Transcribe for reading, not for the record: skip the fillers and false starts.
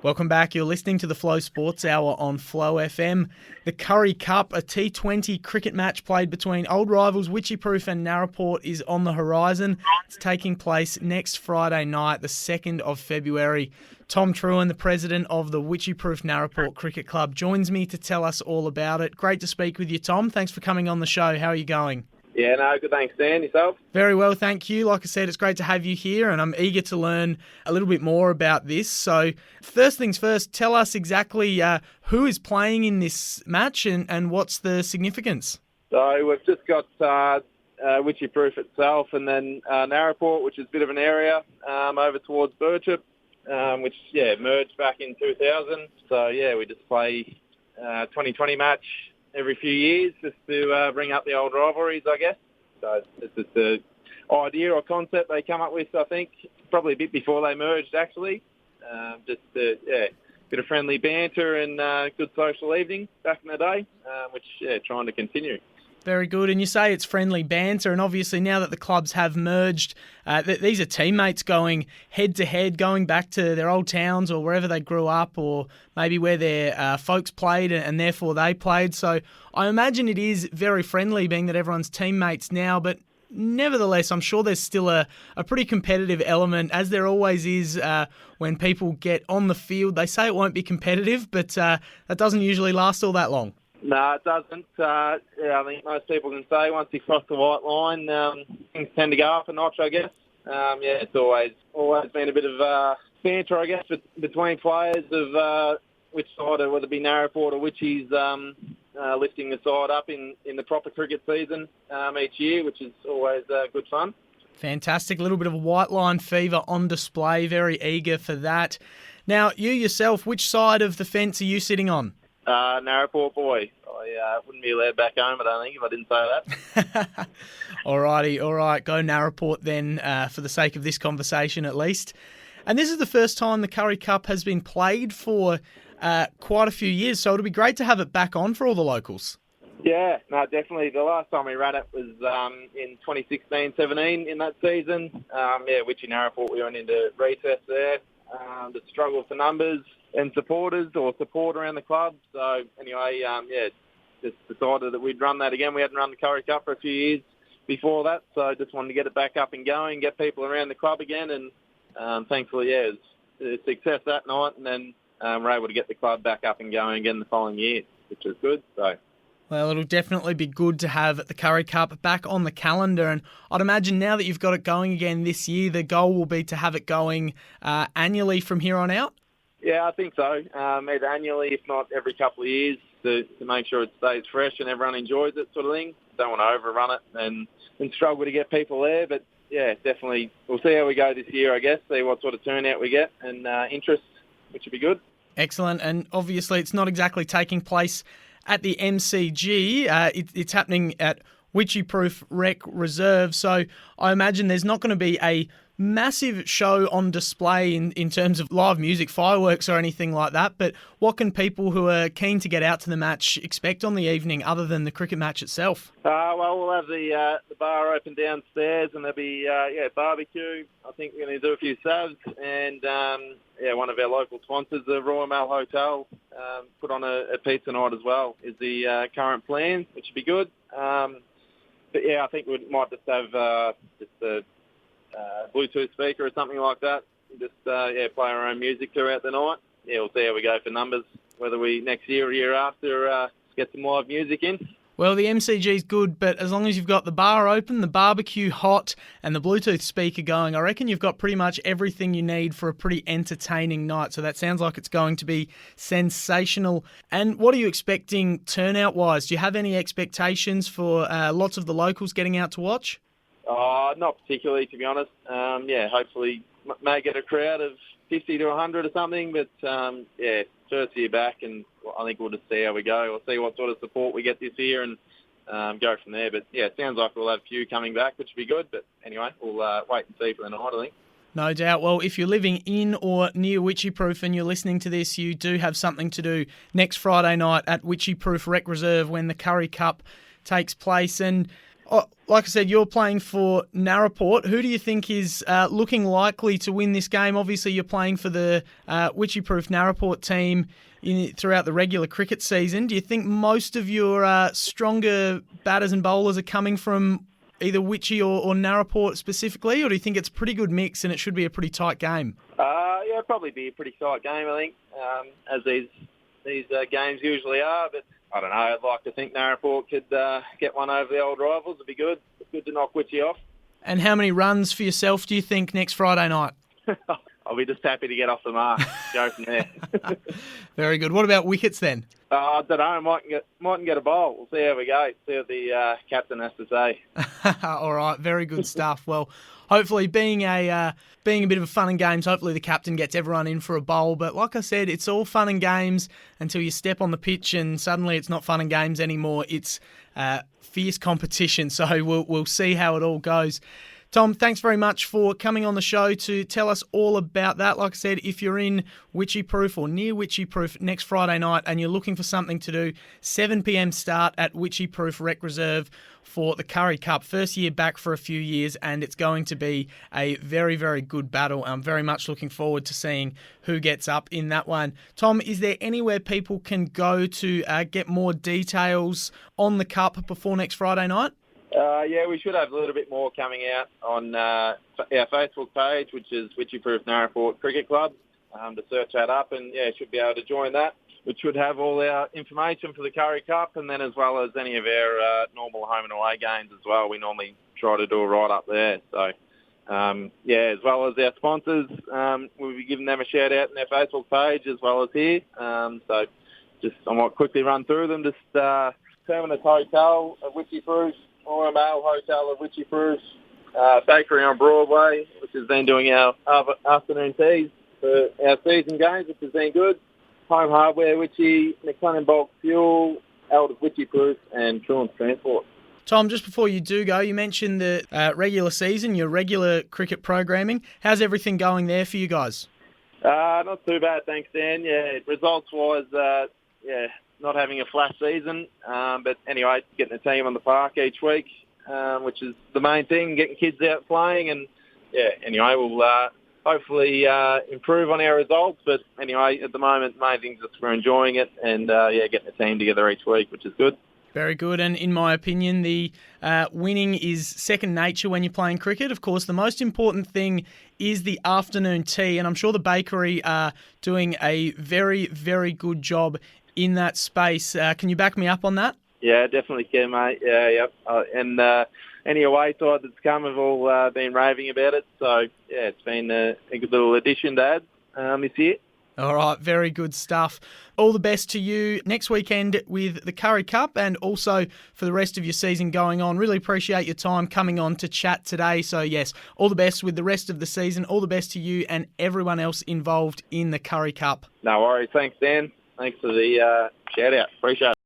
Welcome back. You're listening to the Flow Sports Hour on Flow FM. The Currie Cup, a T20 cricket match played between old rivals Wycheproof and Narraport, is on the horizon. It's taking place next Friday night, the 2nd of February. Tom Trewin, the president of the Wycheproof Narraport Cricket Club, joins me to tell us all about it. Great to speak with you, Tom. Thanks for coming on the show. How are you going? Yeah, no, good, thanks, Dan. Yourself? Very well, thank you. Like I said, it's great to have you here, and I'm eager to learn a little bit more about this. So, first things first, tell us exactly who is playing in this match and what's the significance? So, we've just got Wycheproof itself, and then Narraport, which is a bit of an area over towards Burchip, which, merged back in 2000. So, we just play 2020 match every few years just to bring up the old rivalries, I guess. So it's just the idea or concept they come up with, I think, probably a bit before they merged, actually. Just a bit of friendly banter and good social evening back in the day, which, trying to continue. Very good. And you say it's friendly banter, and obviously now that the clubs have merged, these are teammates going head-to-head, going back to their old towns or wherever they grew up, or maybe where their folks played and therefore they played. So I imagine it is very friendly, being that everyone's teammates now, but nevertheless, I'm sure there's still a pretty competitive element, as there always is when people get on the field. They say it won't be competitive, but that doesn't usually last all that long. No, it doesn't. I think most people can say once you cross the white line, things tend to go up a notch, I guess. It's always been a bit of banter, I guess, between players of which side, whether it be Narraport or Wyche's lifting the side up in the proper cricket season each year, which is always good fun. Fantastic. A little bit of a white line fever on display. Very eager for that. Now, you yourself, which side of the fence are you sitting on? Narraport boy. I wouldn't be allowed back home, I don't think, if I didn't say that. Alrighty, all right. Go Narraport then, for the sake of this conversation at least. And this is the first time the Currie Cup has been played for quite a few years, so it'll be great to have it back on for all the locals. Yeah, no, definitely. The last time we ran it was in 2016-17 in that season. Wyche Narraport, we went into recess there. The struggle for numbers and supporters or support around the club. So anyway, just decided that we'd run that again. We hadn't run the Currie Cup for a few years before that, so just wanted to get it back up and going, get people around the club again, and thankfully, it was a success that night, and then we're able to get the club back up and going again the following year, which is good. So. Well, it'll definitely be good to have the Currie Cup back on the calendar, and I'd imagine now that you've got it going again this year, the goal will be to have it going annually from here on out? Yeah, I think so. Either annually, if not every couple of years, to make sure it stays fresh and everyone enjoys it, sort of thing. Don't want to overrun it and struggle to get people there, but yeah, definitely. We'll see how we go this year, I guess, see what sort of turnout we get and interest, which would be good. Excellent, and obviously it's not exactly taking place at the MCG. It's happening at Wycheproof Rec Reserve, so I imagine there's not going to be a massive show on display in terms of live music, fireworks or anything like that, but what can people who are keen to get out to the match expect on the evening other than the cricket match itself? Well, we'll have the bar open downstairs, and there'll be barbecue. I think we're going to do a few subs, and one of our local sponsors, the Royal Mail Hotel, put on a pizza night as well, is the current plan, which would be good. But yeah, I think we might just have just a Bluetooth speaker or something like that. Just play our own music throughout the night. Yeah, we'll see how we go for numbers, whether we next year or year after get some live music in. Well, the MCG's good, but as long as you've got the bar open, the barbecue hot, and the Bluetooth speaker going, I reckon you've got pretty much everything you need for a pretty entertaining night. So that sounds like it's going to be sensational. And what are you expecting turnout-wise? Do you have any expectations for lots of the locals getting out to watch? Not particularly, to be honest. Hopefully may get a crowd of 50 to 100 or something, but first year back, and I think we'll just see how we go. We'll see what sort of support we get this year and go from there. But yeah, it sounds like we'll have a few coming back, which would be good. But anyway, we'll wait and see for the night, I think. No doubt. Well, if you're living in or near Wycheproof and you're listening to this, you do have something to do next Friday night at Wycheproof Rec Reserve when the Currie Cup takes place. And Oh, like I said, you're playing for Narraport. Who do you think is looking likely to win this game? Obviously, you're playing for the Wycheproof Narraport team throughout the regular cricket season. Do you think most of your stronger batters and bowlers are coming from either Wyche or Narraport specifically, or do you think it's a pretty good mix and it should be a pretty tight game? Yeah, it'll probably be a pretty tight game, I think, as these games usually are, but I don't know. I'd like to think Narraport could get one over the old rivals. It'd be good. Good to knock Wyche off. And how many runs for yourself do you think next Friday night? I'll be just happy to get off the mark. Go from there. Very good. What about wickets then? I don't know. Mightn't get a bowl. We'll see how we go. See what the captain has to say. All right. Very good stuff. Well, hopefully being a bit of a fun and games, hopefully the captain gets everyone in for a bowl. But like I said, it's all fun and games until you step on the pitch and suddenly it's not fun and games anymore. It's fierce competition. So we'll see how it all goes. Tom, thanks very much for coming on the show to tell us all about that. Like I said, if you're in Wycheproof or near Wycheproof next Friday night and you're looking for something to do, 7 p.m. start at Wycheproof Rec Reserve for the Currie Cup. First year back for a few years, and it's going to be a very, very good battle. I'm very much looking forward to seeing who gets up in that one. Tom, is there anywhere people can go to get more details on the Cup before next Friday night? Yeah, we should have a little bit more coming out on our Facebook page, which is Wycheproof Narraport Cricket Club. To search that up, and yeah, should be able to join that, which should have all our information for the Currie Cup, and then as well as any of our normal home and away games as well. We normally try to do a right up there. So, yeah, as well as our sponsors, we'll be giving them a shout out in their Facebook page as well as here. So, just I might quickly run through them. Just Permanent Hotel at Wycheproof, Royal Mail Hotel at Wycheproof, Bakery on Broadway, which has been doing our afternoon teas for our season games, which has been good. Home Hardware, Wyche, McLennan Bulk Fuel, Elders Wycheproof, and Trewin Transport. Tom, just before you do go, you mentioned the regular season, your regular cricket programming. How's everything going there for you guys? Not too bad, thanks, Dan. Yeah, results-wise, not having a flash season, but anyway, getting the team on the park each week, which is the main thing, getting kids out playing, and yeah, anyway, we'll hopefully improve on our results, but anyway, at the moment, the main thing is just we're enjoying it, and getting the team together each week, which is good. Very good, and in my opinion, the winning is second nature when you're playing cricket. Of course, the most important thing is the afternoon tea, and I'm sure the bakery are doing a very, very good job in that space. Can you back me up on that? Yeah, definitely can, mate. Yeah, yep. And any away side that's come have all been raving about it. So, yeah, it's been a good little addition to add this year. All right, very good stuff. All the best to you next weekend with the Currie Cup and also for the rest of your season going on. Really appreciate your time coming on to chat today. So, yes, all the best with the rest of the season. All the best to you and everyone else involved in the Currie Cup. No worries. Thanks, Dan. Thanks for the shout-out. Appreciate it.